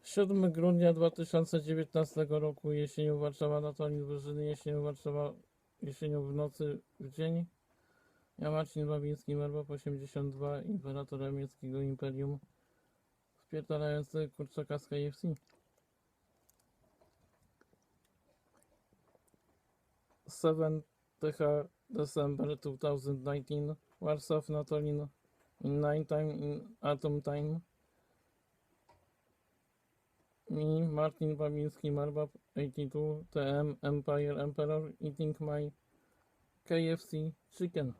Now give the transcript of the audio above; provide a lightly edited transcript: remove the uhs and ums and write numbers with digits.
7 grudnia 2019 roku, jesienią Warszawa, Natalia Wyżyny, jesienią Warszawa, jesienią w nocy w dzień. Ja Marcin Babiński, Merbop 82, imperator niemieckiego imperium, wpierdalający kurczaka z KFC. 7th December 2019, Warsaw, Natolin, in 9 time, in atom time. Me, Martin Babiński, Merbop 82, TM, Empire, Emperor, eating my KFC chicken.